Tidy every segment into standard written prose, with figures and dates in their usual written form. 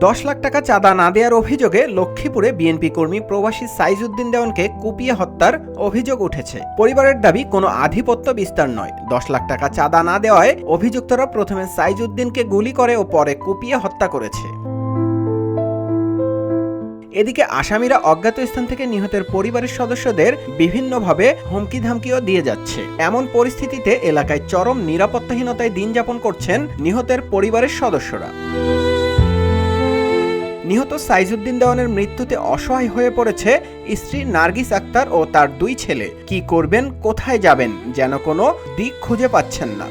10 লাখ টাকা চাঁদা না দেওয়ার অভিযোগে লক্ষ্মীপুরে বিএনপি কর্মী প্রবাসী সাইজউদ্দিন দেওয়ানকে কুপিয়ে হত্যার অভিযোগ উঠেছে। পরিবারের দাবি কোনো আধিপত্য বিস্তার নয়। 10 লাখ টাকা চাঁদা না দেওয়ায় অভিযুক্তরা প্রথমে সাইজউদ্দিনকে গুলি করে ও পরে কুপিয়ে হত্যা করেছে। এদিকে আসামিরা অজ্ঞাত স্থান থেকে নিহতের পরিবারের সদস্যদের বিভিন্নভাবে হুমকি ধামকিও দিয়ে যাচ্ছে। এমন পরিস্থিতিতে এলাকায় চরম নিরাপত্তাহীনতায় দিন যাপন করছেন নিহতের পরিবারের সদস্যরা। নিহত সাইজউদ্দিন দেওয়ানের মৃত্যুতে অসহায় হয়ে পড়েছে স্ত্রী নার্গিস আক্তার ও তার 2 ছেলে। কি করবেন, কোথায় যাবেন, যেন কোনো দিক খুঁজে পাচ্ছেন না।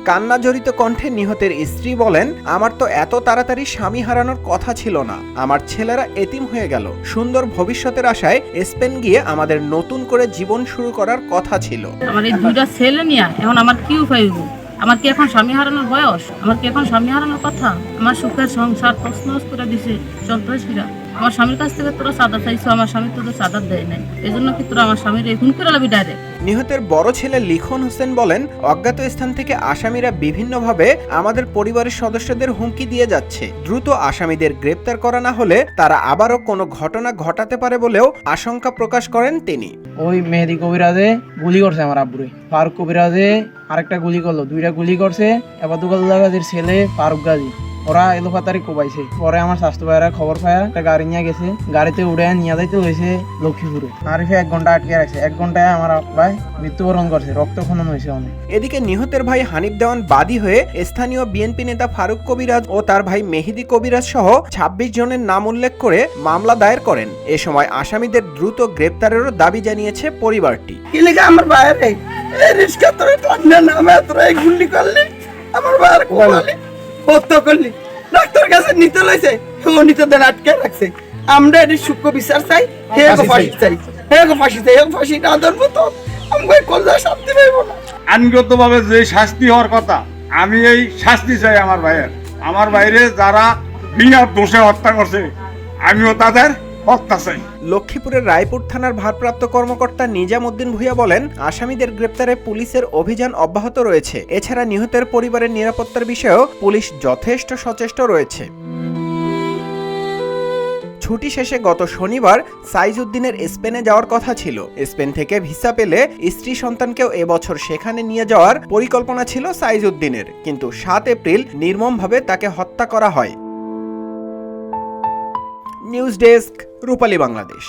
কান্না জড়িত কণ্ঠে নিহতের স্ত্রী বলেন, আমার তো এত তাড়াতাড়ি স্বামী হারানোর কথা ছিল না। আমার ছেলেরা এতিম হয়ে গেল। সুন্দর ভবিষ্যতের আশায় স্পেন গিয়ে আমাদের নতুন করে জীবন শুরু করার কথা ছিল। আমার এই 2টা ছেলে নিয়ে এখন আমার কি উপায় হইব? আমার কি এখন স্বামী হারানোর বয়স? আমার কি এখন স্বামী হারানোর কথা? আমার সুখের সংসার তছনছ করে দিছে সন্ত্রাসীরা। আমার স্বামীর কাছ থেকে তোরা চাঁদা চাইছো, আমার স্বামী তোদের চাঁদা দেয় নাই। এই জন্য কি তোরা আমার স্বামীর খুন করে লাবি ডাইরেক্ট? নিহতের বড় ছেলে লিখন হোসেন বলেন, অজ্ঞাত স্থান থেকে আসামিরা বিভিন্নভাবে আমাদের পরিবারের সদস্যদের হুমকি দিয়ে যাচ্ছে। দ্রুত আসামিদের গ্রেপ্তার করা না হলে তারা আবারও কোনো ঘটনা ঘটাতে পারে বলেও আশঙ্কা প্রকাশ করেন তিনি। ওই মেহেদি কবিরাজে গুলি করছে আমার আব্বুরে, ফারুক কবিরাজে আরেকটা গুলি করলো, 2টা গুলি করছে। এবার দুগাল্লা গাজীর ছেলে ফারুক গাজী, ওরা এলোপাতারি কোবাইছে। পরে আমার স্বাস্থ্য ভাইরা খবর পায় একটা গাড়ি নিয়ে গেছে, গাড়িতে উড়ে নিয়ে যাইতে হয়েছে লক্ষ্মীপুরে। আরিফে 1 ঘন্টা আটকে রাখছে। 1 ঘন্টায় আমার ভাই মৃত্যুবরণ করছে, রক্তক্ষরণ হয়েছে অনেক। এদিকে নিহতের ভাই হানিফ দেওয়ান বাদী হয়ে স্থানীয় বিএনপি নেতা ফারুক কবিরাজ ও তার ভাই মেহেদি কবিরাজ সহ 26 জনের নাম উল্লেখ করে মামলা দায়ের করেন। এ সময় আসামিদের দ্রুত গ্রেপ্তারেরও দাবি জানিয়েছে পরিবারটি। আমার বাইরে রিস্কা তোরে টান্না নামে তোরে গুলি করলি, আমার বাইরে কোয়ালি হত্যা করলি, ডাক্তার কাছে নিতে লইছে, ও নিতে দেন আটকে রাখছে। আমরা এর সূক্ষ্ম বিচার চাই, হে গো ফাঁসি চাই, হে গো ফাঁসি চাই। হে ফাঁসি না ধরব তো আমি কোনটা শাস্তি পাইব না। আইনগতভাবে যে শাস্তি হওয়ার কথা, আমি এই শাস্তি চাই আমার ভাইয়ের। আমার বাইরে যারা বিনা দোষে হত্যা করছে, আমিও তাদের হত্যা চাই। লক্ষ্মীপুরের রায়পুর থানার ভারপ্রাপ্ত কর্মকর্তা নিজামউদ্দিন ভূঁইয়া বলেন, আসামিদের গ্রেপ্তারে পুলিশের অভিযান অব্যাহত রয়েছে। এছাড়া নিহতের পরিবারের নিরাপত্তার বিষয়েও পুলিশ যথেষ্ট সচেষ্ট রয়েছে। ছুটি শেষে গত শনিবার সাইজউদ্দিনের স্পেনে যাওয়ার কথা ছিল। স্পেন থেকে ভিসা পেলে স্ত্রী সন্তানকেও এবছর সেখানে নিয়ে যাওয়ার পরিকল্পনা ছিল সাইজউদ্দিনের, কিন্তু 7 এপ্রিল নির্মমভাবে তাকে হত্যা করা হয়। নিউজ ডেস্ক, রূপালী বাংলাদেশ।